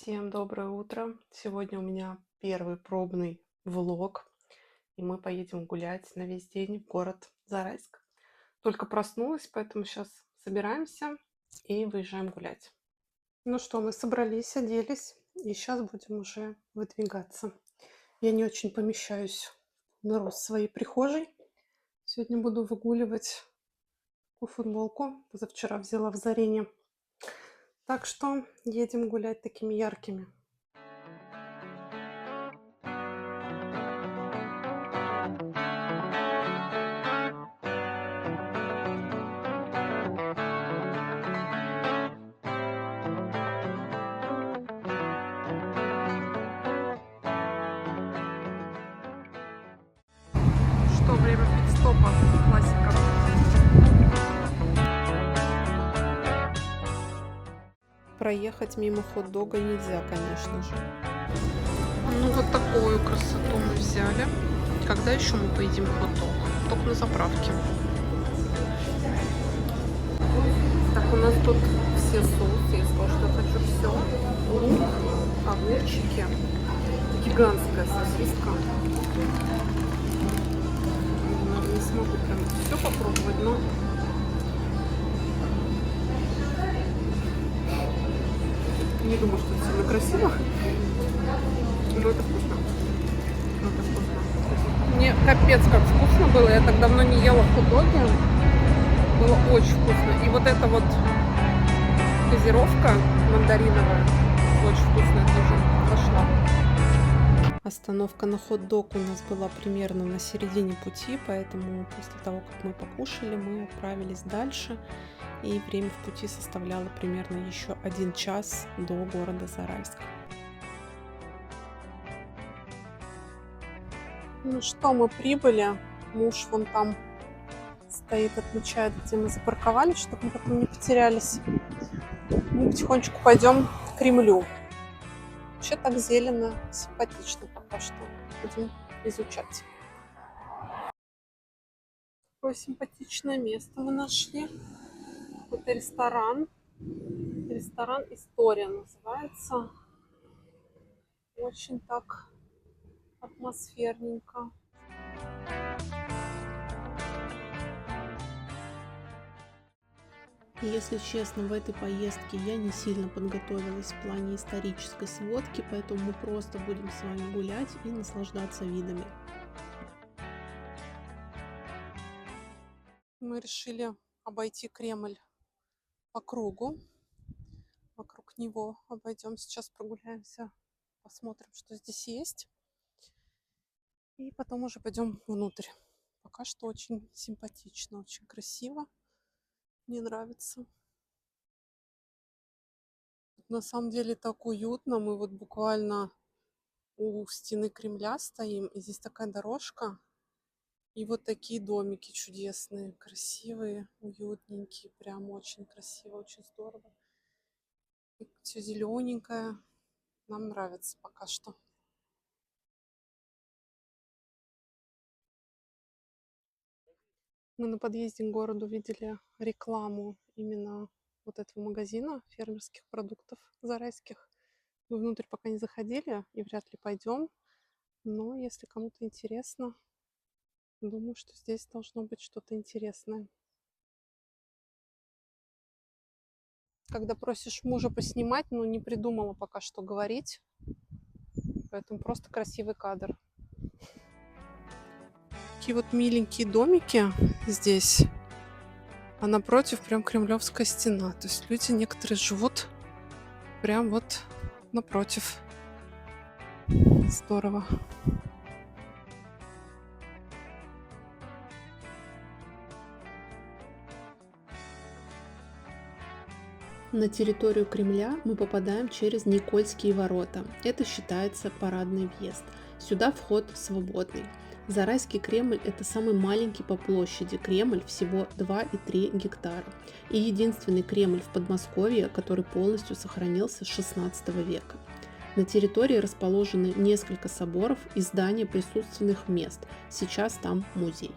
Всем доброе утро! Сегодня у меня первый пробный влог, и мы поедем гулять на весь день в город Зарайск. Только проснулась, поэтому сейчас собираемся и выезжаем гулять. Ну что, мы собрались, оделись, и сейчас будем уже выдвигаться. Я не очень помещаюсь на рост своей прихожей. Сегодня буду выгуливать такую футболку. Позавчера взяла в Зарине. Так что едем гулять такими яркими. Что, время пит-стопа, классика. Проехать мимо хот-дога нельзя, конечно же. Ну вот такую красоту мы взяли. Когда еще мы поедим хот-дог? Только на заправке. Так, у нас тут все соусы, если что, я хочу все. Лук, огурчики, гигантская сосиска. Наверное, не смогу прям все попробовать, но не думаю, что это сильно красиво. Но это вкусно. Это вкусно. Мне капец как вкусно было. Я так давно не ела хот-доги. Было очень вкусно. И вот эта вот газировка мандариновая очень вкусная тоже пошла. Остановка на хот-дог у нас была примерно на середине пути, поэтому после того, как мы покушали, мы отправились дальше. И время в пути составляло примерно еще 1 час до города Зарайска. Ну что, мы прибыли. Муж вон там стоит, отмечает, где мы запарковались, чтобы мы потом не потерялись. Мы потихонечку пойдем к Кремлю. Вообще так зелено, симпатично пока что. Будем изучать. Такое симпатичное место мы нашли. Какой-то ресторан. Ресторан История называется. Очень так атмосферненько. Если честно, в этой поездке я не сильно подготовилась в плане исторической сводки, поэтому мы просто будем с вами гулять и наслаждаться видами. Мы решили обойти Кремль по кругу. Вокруг него обойдем. Сейчас прогуляемся, посмотрим, что здесь есть. И потом уже пойдем внутрь. Пока что очень симпатично, очень красиво. Мне нравится. На самом деле так уютно. Мы вот буквально у стены Кремля стоим. И здесь такая дорожка. И вот такие домики чудесные, красивые, уютненькие. Прям очень красиво, очень здорово. Все зелененькое. Нам нравится пока что. Мы на подъезде к городу видели рекламу именно вот этого магазина фермерских продуктов зарайских. Мы внутрь пока не заходили и вряд ли пойдем. Но если кому-то интересно, думаю, что здесь должно быть что-то интересное. Когда просишь мужа поснимать, но не придумала пока что говорить. Поэтому просто красивый кадр. Такие вот миленькие домики здесь. А напротив прям Кремлевская стена. То есть люди некоторые живут прям вот напротив. Здорово. На территорию Кремля мы попадаем через Никольские ворота. Это считается парадный въезд. Сюда вход свободный. Зарайский Кремль – это самый маленький по площади Кремль, всего 2,3 гектара. И единственный Кремль в Подмосковье, который полностью сохранился с 16 века. На территории расположены несколько соборов и здания присутственных мест. Сейчас там музей.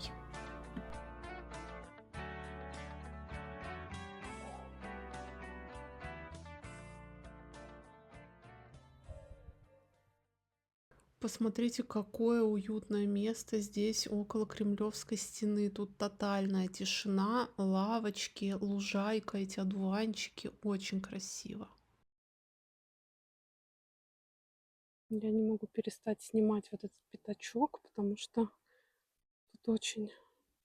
Посмотрите, какое уютное место здесь около Кремлевской стены. Тут тотальная тишина, лавочки, лужайка, эти одуванчики. Очень красиво. Я не могу перестать снимать вот этот пятачок, потому что тут очень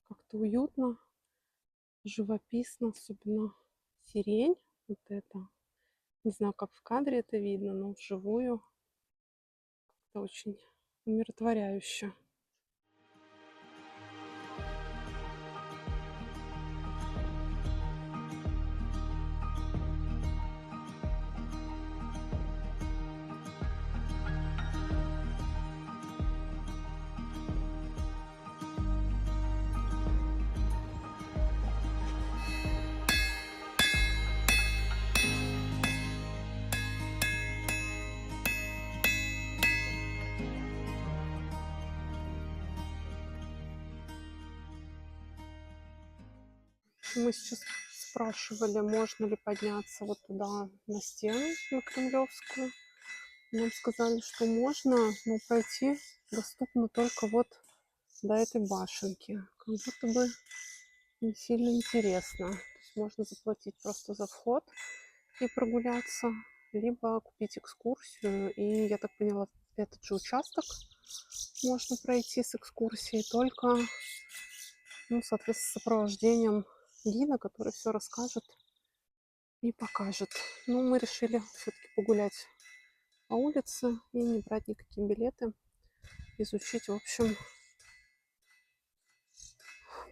как-то уютно, живописно, особенно сирень. Вот это. Не знаю, как в кадре это видно, но вживую это очень умиротворяюще. Мы сейчас спрашивали, можно ли подняться вот туда на стену, на Кремлевскую. Нам сказали, что можно, но пройти доступно только вот до этой башенки. Как будто бы не сильно интересно. То есть можно заплатить просто за вход и прогуляться, либо купить экскурсию. И я так поняла, этот же участок можно пройти с экскурсией, только, ну, соответственно, с сопровождением гида, который все расскажет и покажет. Но мы решили все-таки погулять по улице и не брать никакие билеты, изучить, в общем,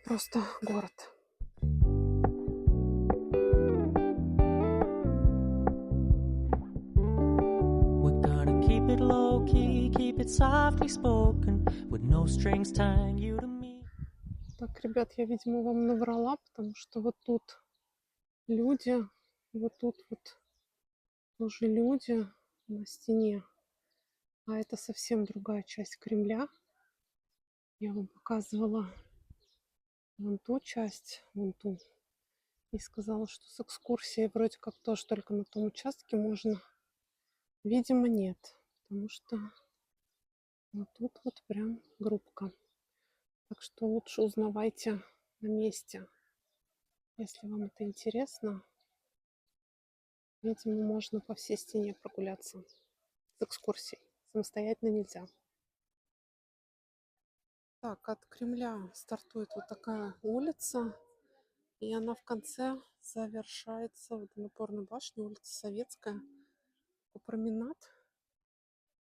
просто город. We're gonna keep it low key, keep it softly spoken, with no strings tying you to me. Так, ребят, я, видимо, вам наврала, потому что вот тут люди, вот тут вот тоже люди на стене, а это совсем другая часть Кремля. Я вам показывала вон ту часть, вон ту, и сказала, что с экскурсией вроде как тоже только на том участке можно. Видимо, нет, потому что вот тут вот прям группка. Так что лучше узнавайте на месте, если вам это интересно. Видимо, можно по всей стене прогуляться с экскурсией. Самостоятельно нельзя. Так, от Кремля стартует вот такая улица, и она в конце завершается водонапорной башней, улица Советская. Променад.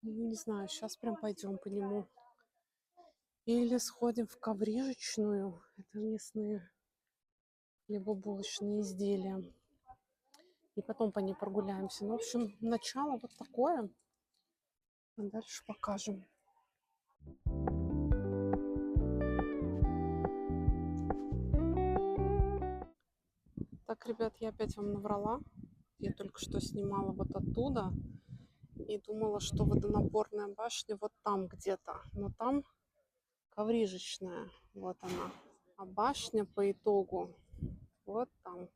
Не знаю, сейчас прям пойдем по нему. Или сходим в Коврижечную. Это местные хлебобулочные изделия. И потом по ней прогуляемся. Ну, в общем, начало вот такое. А дальше покажем. Так, ребят, я опять вам наврала. Я только что снимала вот оттуда. И думала, что водонапорная башня вот там где-то. Но там Коврижечная. Вот она. А башня по итогу вот там.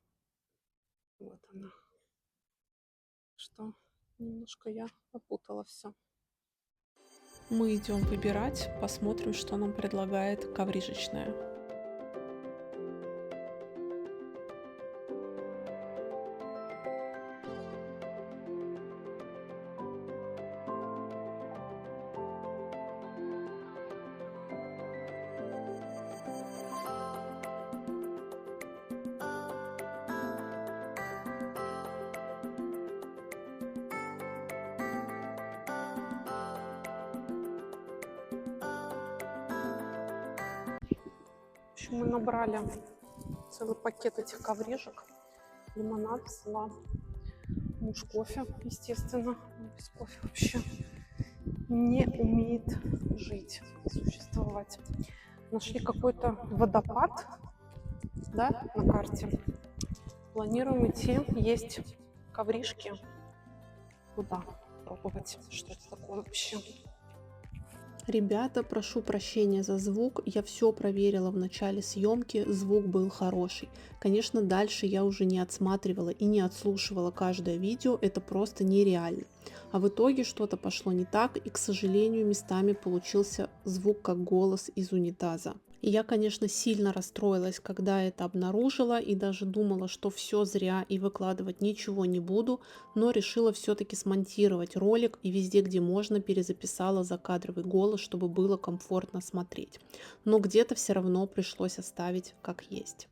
Вот она. Что немножко я попутала все. Мы идем выбирать, посмотрим, что нам предлагает Коврижечная. Мы набрали целый пакет этих коврижек. Лимонад взяла. Муж кофе, естественно. Без кофе вообще не умеет жить и существовать. Нашли какой-то водопад, да, на карте. Планируем идти есть коврижки. Куда пробовать? Что это такое вообще? Ребята, прошу прощения за звук, я все проверила в начале съемки, звук был хороший. Конечно, дальше я уже не отсматривала и не отслушивала каждое видео, это просто нереально. А в итоге что-то пошло не так, и, к сожалению, местами получился звук как голос из унитаза. И я, конечно, сильно расстроилась, когда это обнаружила, и даже думала, что все зря и выкладывать ничего не буду, но решила все-таки смонтировать ролик и везде, где можно, перезаписала закадровый голос, чтобы было комфортно смотреть. Но где-то все равно пришлось оставить как есть.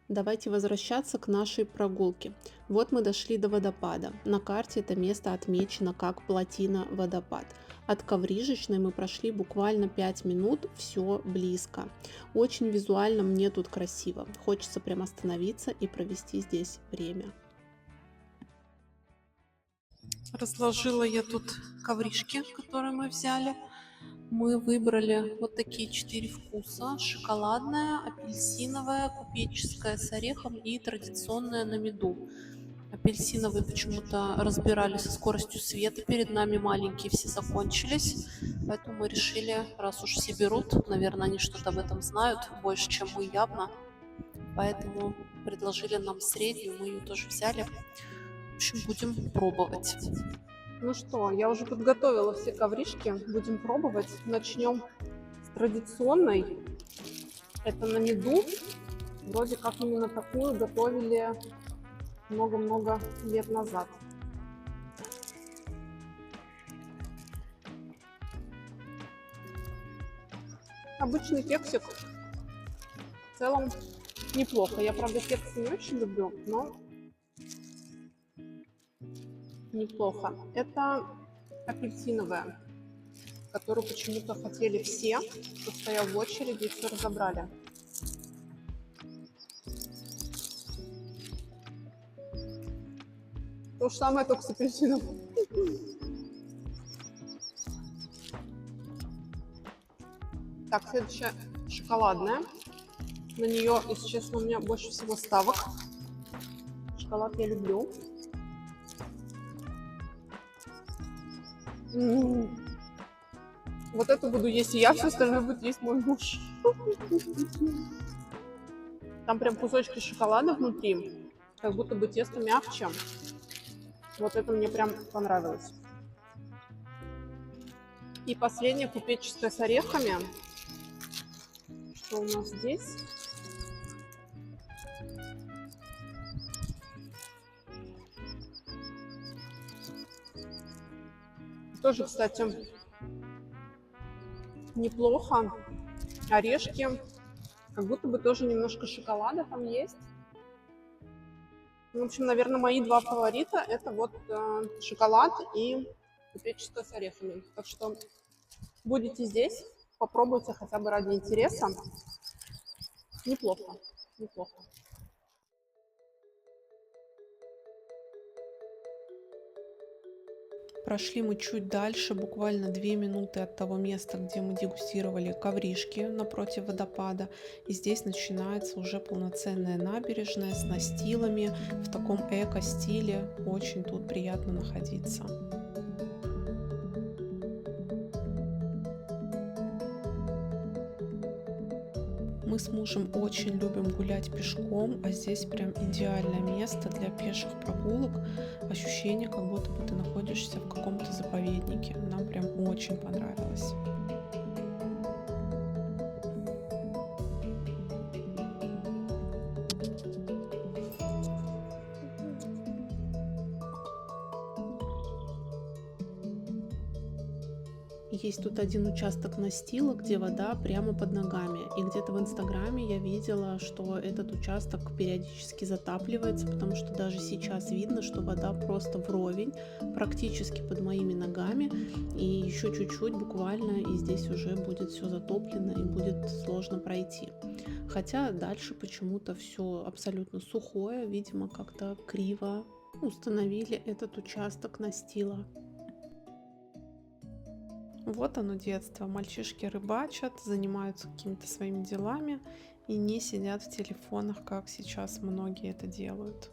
Давайте возвращаться к нашей прогулке. Вот мы дошли до водопада. На карте это место отмечено как плотина-водопад. От Коврижечной мы прошли буквально 5 минут, все близко. Очень визуально мне тут красиво. Хочется прям остановиться и провести здесь время. Разложила я тут ковришки, которые мы взяли. Мы выбрали вот такие 4 вкуса. Шоколадная, апельсиновая, купеческая с орехом и традиционная на меду. Апельсиновые почему-то разбирали со скоростью света. Перед нами маленькие все закончились. Поэтому мы решили, раз уж все берут, наверное, они что-то об этом знают, больше, чем мы явно. Поэтому предложили нам среднюю, мы ее тоже взяли. В общем, будем пробовать. Ну что, я уже подготовила все ковришки, будем пробовать. Начнем с традиционной. Это на меду. Вроде как именно такую готовили много-много лет назад. Обычный кексик. В целом неплохо. Я, правда, кексы не очень люблю, но неплохо. Это апельсиновая, которую почему-то хотели все, кто стоял в очереди, и все разобрали. То же самое, только с апельсином. Так, следующая шоколадная. На нее, если честно, у меня больше всего ставок. Шоколад я люблю. Вот эту буду есть и я, все остальное будет есть мой муж. Там прям кусочки шоколада внутри, как будто бы тесто мягче. Вот это мне прям понравилось. И последняя купеческая с орехами. Что у нас здесь? Тоже, кстати, неплохо. Орешки. Как будто бы тоже немножко шоколада там есть. В общем, наверное, мои два фаворита — это вот шоколад и купеческая с орехами. Так что будете здесь, попробуйте хотя бы ради интереса. Неплохо, неплохо. Прошли мы чуть дальше, буквально 2 минуты от того места, где мы дегустировали ковришки напротив водопада. И здесь начинается уже полноценная набережная с настилами в таком эко-стиле. Очень тут приятно находиться. Мы с мужем очень любим гулять пешком, а здесь прям идеальное место для пеших прогулок. Ощущение, как будто бы ты находишься в каком-то заповеднике. Нам прям очень понравилось. Есть тут один участок настила, где вода прямо под ногами. И где-то в Инстаграме я видела, что этот участок периодически затапливается, потому что даже сейчас видно, что вода просто вровень, практически под моими ногами. И еще чуть-чуть буквально, и здесь уже будет все затоплено и будет сложно пройти. Хотя дальше почему-то все абсолютно сухое, видимо, как-то криво установили этот участок настила. Вот оно детство. Мальчишки рыбачат, занимаются какими-то своими делами и не сидят в телефонах, как сейчас многие это делают.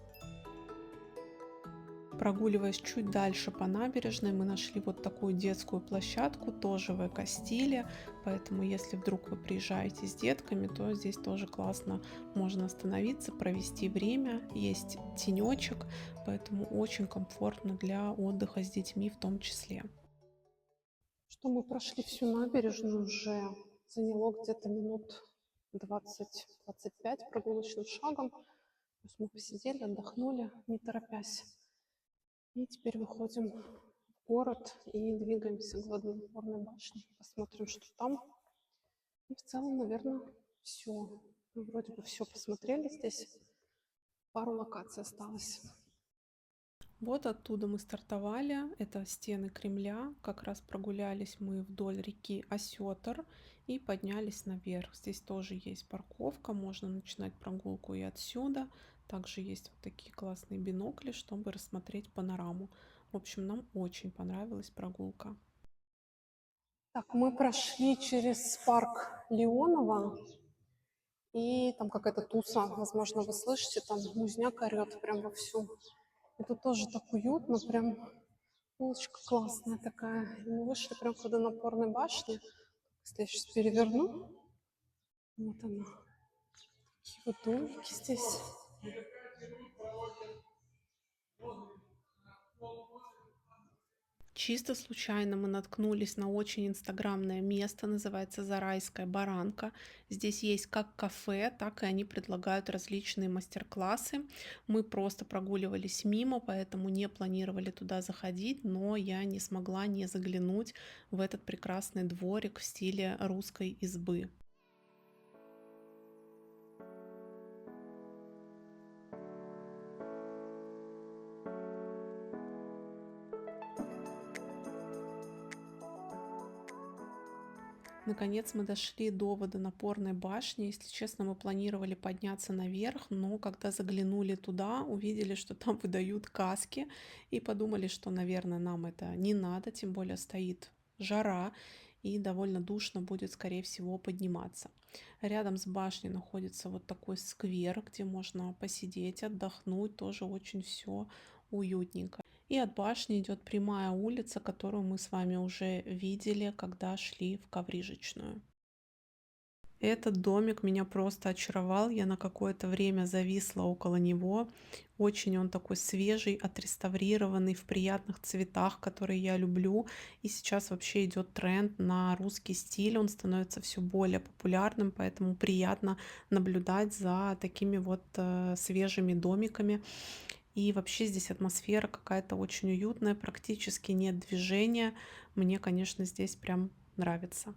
Прогуливаясь чуть дальше по набережной, мы нашли вот такую детскую площадку, тоже в эко-стиле, поэтому если вдруг вы приезжаете с детками, то здесь тоже классно можно остановиться, провести время, есть тенечек, поэтому очень комфортно для отдыха с детьми в том числе. Что мы прошли всю набережную, уже заняло где-то минут 20-25 прогулочным шагом. То есть мы посидели, отдохнули, не торопясь. И теперь выходим в город и двигаемся к Водонапорной башне. Посмотрим, что там. И в целом, наверное, все. Мы вроде бы все посмотрели здесь. Пару локаций осталось. Вот оттуда мы стартовали. Это стены Кремля. Как раз прогулялись мы вдоль реки Осетр и поднялись наверх. Здесь тоже есть парковка. Можно начинать прогулку и отсюда. Также есть вот такие классные бинокли, чтобы рассмотреть панораму. В общем, нам очень понравилась прогулка. Так, мы прошли через парк Леонова. И там какая-то туса, возможно, вы слышите, там музняк орет прям вовсю. И тут тоже так уютно, прям улочка классная такая. И мы вышли прям к Водонапорной башне. Если я сейчас переверну, вот она. Такие вот домики здесь. Чисто случайно мы наткнулись на очень инстаграмное место, называется Зарайская баранка. Здесь есть как кафе, так и они предлагают различные мастер-классы. Мы просто прогуливались мимо, поэтому не планировали туда заходить, но я не смогла не заглянуть в этот прекрасный дворик в стиле русской избы. Наконец мы дошли до водонапорной башни. Если честно, мы планировали подняться наверх, но когда заглянули туда, увидели, что там выдают каски и подумали, что, наверное, нам это не надо, тем более стоит жара и довольно душно будет, скорее всего, подниматься. Рядом с башней находится вот такой сквер, где можно посидеть, отдохнуть, тоже очень все уютненько. И от башни идет прямая улица, которую мы с вами уже видели, когда шли в Коврижечную. Этот домик меня просто очаровал. Я на какое-то время зависла около него. Очень он такой свежий, отреставрированный, в приятных цветах, которые я люблю. И сейчас вообще идет тренд на русский стиль. Он становится все более популярным, поэтому приятно наблюдать за такими вот свежими домиками. И вообще здесь атмосфера какая-то очень уютная, практически нет движения. Мне, конечно, здесь прям нравится.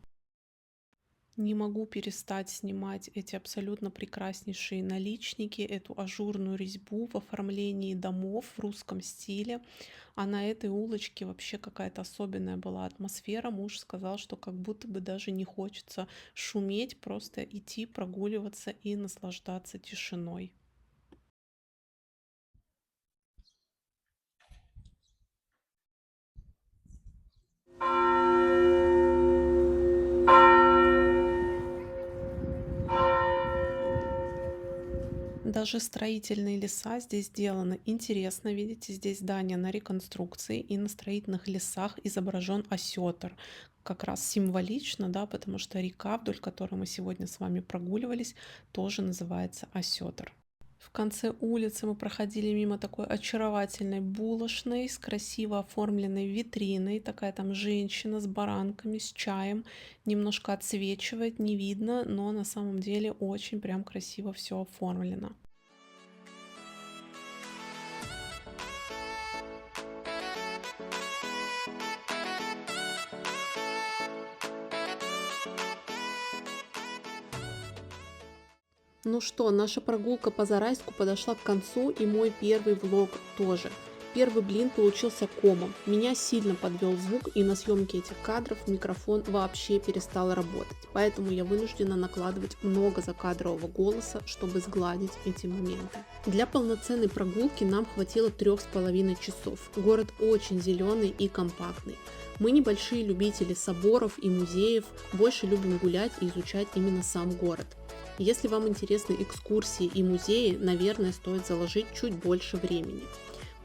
Не могу перестать снимать эти абсолютно прекраснейшие наличники, эту ажурную резьбу в оформлении домов в русском стиле. А на этой улочке вообще какая-то особенная была атмосфера. Муж сказал, что как будто бы даже не хочется шуметь, просто идти, прогуливаться и наслаждаться тишиной. Даже строительные леса здесь сделаны интересно. Видите, здесь здание на реконструкции, и на строительных лесах изображен осетр. Как раз символично, да, потому что река, вдоль которой мы сегодня с вами прогуливались, тоже называется Осетр. В конце улицы мы проходили мимо такой очаровательной булочной с красиво оформленной витриной. Такая там женщина с баранками, с чаем. Немножко отсвечивает, не видно, но на самом деле очень прям красиво все оформлено. Ну что, наша прогулка по Зарайску подошла к концу, и мой первый влог тоже. Первый блин получился комом. Меня сильно подвел звук, и на съемке этих кадров микрофон вообще перестал работать. Поэтому я вынуждена накладывать много закадрового голоса, чтобы сгладить эти моменты. Для полноценной прогулки нам хватило 3,5 часов. Город очень зеленый и компактный. Мы небольшие любители соборов и музеев, больше любим гулять и изучать именно сам город. Если вам интересны экскурсии и музеи, наверное, стоит заложить чуть больше времени.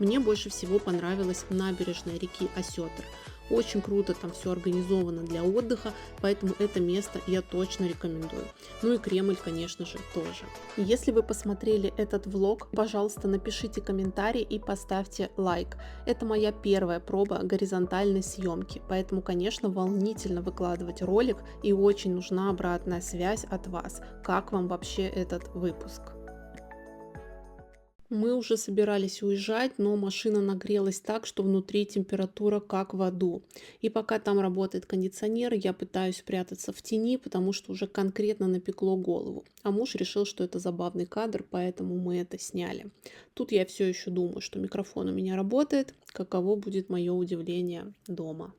Мне больше всего понравилась набережная реки Осетр. Очень круто там все организовано для отдыха, поэтому это место я точно рекомендую. Ну и Кремль, конечно же, тоже. Если вы посмотрели этот влог, пожалуйста, напишите комментарий и поставьте лайк. Это моя первая проба горизонтальной съемки, поэтому, конечно, волнительно выкладывать ролик и очень нужна обратная связь от вас. Как вам вообще этот выпуск? Мы уже собирались уезжать, но машина нагрелась так, что внутри температура как в аду. И пока там работает кондиционер, я пытаюсь прятаться в тени, потому что уже конкретно напекло голову. А муж решил, что это забавный кадр, поэтому мы это сняли. Тут я все еще думаю, что микрофон у меня работает. Каково будет мое удивление дома.